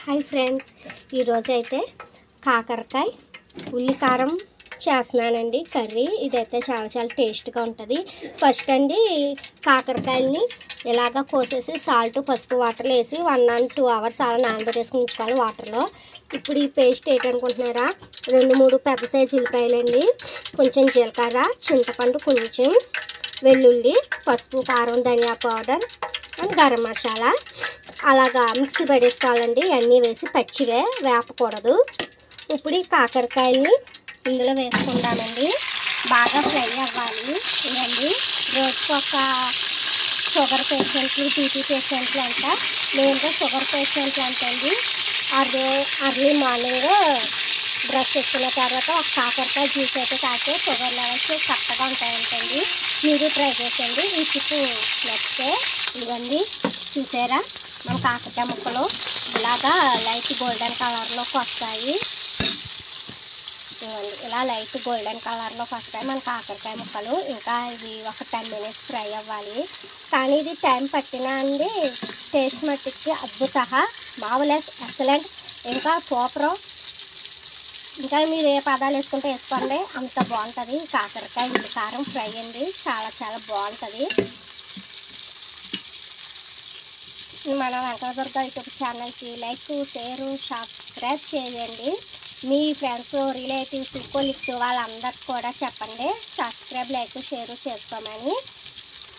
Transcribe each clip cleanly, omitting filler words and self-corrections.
Hi friends, ఈరోజు అయితే కాకరకాయ ఉల్లి కారం చేస్తున్నానండి కర్రీ. ఇదైతే చాలా టేస్ట్గా ఉంటుంది. ఫస్ట్ అండి కాకరకాయలని ఇలాగ కోసేసి సాల్ట్ పసుపు వాటర్లో వేసి 1 and 2 hours అలా నానబెట్టేసుకుని ఉంచుకోవాలి వాటర్లో. ఇప్పుడు ఈ పేస్ట్ ఏంటనుకుంటున్నారా, 2-3 పెద్ద సైజు ఉల్లిపాయలండి, కొంచెం జీలకర్ర, చింతపండు, కొంచెం వెల్లుల్లి, పసుపు, కారం, ధనియా పౌడర్ అండ్ గరం మసాలా అలాగా మిక్సీ పడేసుకోవాలండి. అన్నీ వేసి పచ్చివే, వేపకూడదు. ఇప్పుడు ఈ కాకరకాయల్ని ఇందులో వేసుకుంటామండి. బాగా ఫ్రై అవ్వాలి. ఇదండి రోజుకి ఒక షుగర్ పేషెంట్లు, బీపీ పేషెంట్లు అంట, మెయిన్గా షుగర్ పేషెంట్లు అంటండి, అర్లీ మార్నింగ్ బ్రష్ చేసుకున్న తర్వాత ఒక కాకరకాయ జ్యూస్ అయితే తాగితే షుగర్ లెవెల్స్ కరెక్ట్గా ఉంటాయంటండి. మీరు ట్రై చేయండి. ఈ టిప్పు నచ్చితే ఇవ్వండి. చూసారా, మన కాకరకాయ ముక్కలు ఇలాగా లైట్ గోల్డెన్ కలర్లోకి వస్తాయి. ఇవ్వండి, ఇలా లైట్ గోల్డెన్ కలర్లోకి వస్తాయి మన కాకరకాయ ముక్కలు. ఇంకా ఇది ఒక 10 minutes ఫ్రై అవ్వాలి. కానీ ఇది టైం పట్టినా అండి, టేస్ట్ మట్టికి అద్భుత, మామూలు ఎక్సలెంట్, ఇంకా సూపర్. ఇంకా మీరు ఏ పదాలు వేసుకుంటే వేసుకోండి, అంత బాగుంటుంది. కాకరకాయ ఉల్లి కారం ఫ్రై అండి, చాలా బాగుంటుంది. మన వెంకటదుర్గ యూట్యూబ్ ఛానల్కి లైక్, షేర్, సబ్స్క్రైబ్ చేయండి. మీ ఫ్రెండ్స్, రిలేటివ్స్, కొలీగ్స్ వాళ్ళందరికి కూడా చెప్పండి సబ్స్క్రైబ్, లైక్, షేర్ చేసుకోమని.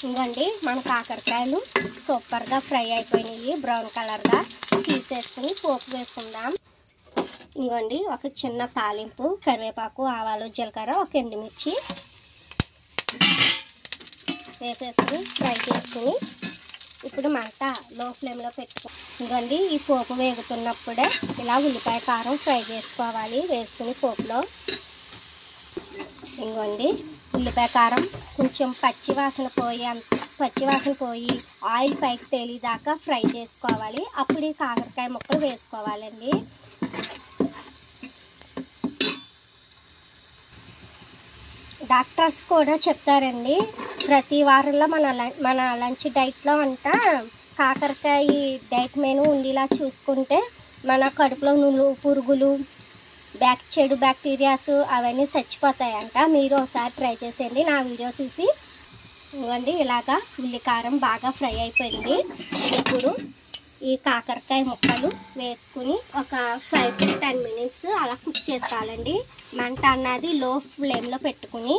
ఇవ్వండి, మన కాకరకాయలు సూపర్గా ఫ్రై అయిపోయినాయి, బ్రౌన్ కలర్గా. తీసేసుకుని పోపు వేసుకుందాం. ఇవ్వండి, ఒక చిన్న తాలింపు, కరివేపాకు, ఆవాలు, జీలకర్ర, ఒక ఎండుమిర్చి వేసేసుకుని ఫ్రై చేసుకుని ఇప్పుడు మంట లో ఫ్లేమ్లో పెట్టుకో. ఇవ్వండి, ఈ పోపు వేగుతున్నప్పుడే ఇలా ఉల్లిపాయ కారం ఫ్రై చేసుకోవాలి. వేసుకుని పోపులో ఇవ్వండి, ఉల్లిపాయ కారం కొంచెం పచ్చివాసన పోయి ఆయిల్ పైకి తేలిదాకా ఫ్రై చేసుకోవాలి. అప్పుడు ఈ కాకరకాయ ముక్కలు వేసుకోవాలండి. డాక్టర్స్ కూడా చెప్తారండి, ప్రతి వారంలో మన లంచ్ డైట్లో అంట కాకరకాయ డైట్ మెనూ ఉండేలా చూసుకుంటే మన కడుపులో పురుగులు, చెడు బ్యాక్టీరియాస్ అవన్నీ చచ్చిపోతాయంట. మీరు ఒకసారి ట్రై చేసేయండి నా వీడియో చూసి. ఇవ్వండి, ఇలాగా ఉల్లి కారం బాగా ఫ్రై అయిపోయింది. ఇప్పుడు ఈ కాకరకాయ ముక్కలు వేసుకుని ఒక 5 to 10 minutes అలా కుక్ చేసుకోవాలండి. మంట అన్నది లో ఫ్లేమ్లో పెట్టుకుని.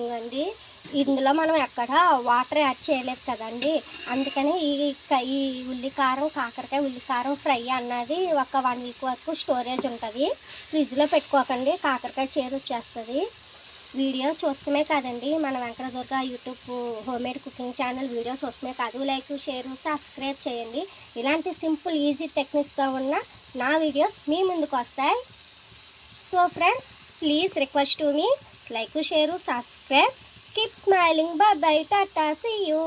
ఇవ్వండి, ఇందులో మనం ఎక్కడ వాటర్ యాడ్ చేయలేదు కదండి, అందుకని ఈ కాకరకాయ ఉల్లి కారం ఫ్రై అన్నది ఒక 1 week వరకు స్టోరేజ్ ఉంటుంది. ఫ్రిడ్జ్లో పెట్టుకోకండి, కాకరకాయ చేదు వచ్చేస్తుంది. వీడియో చూస్తమే కాదండి, మన Venkatadurga YouTube homemade cooking channel video చూస్తమే కాదు, లైక్, షేర్, సబ్స్క్రైబ్ చేయండి. ఇలాంటి సింపుల్ ఈజీ టెక్నిక్స్గా ఉన్న నా వీడియోస్ మీ ముందుకు వస్తాయి. So friends, please request to మీ, like, share, subscribe, keep smiling, bye bye, tata, see you.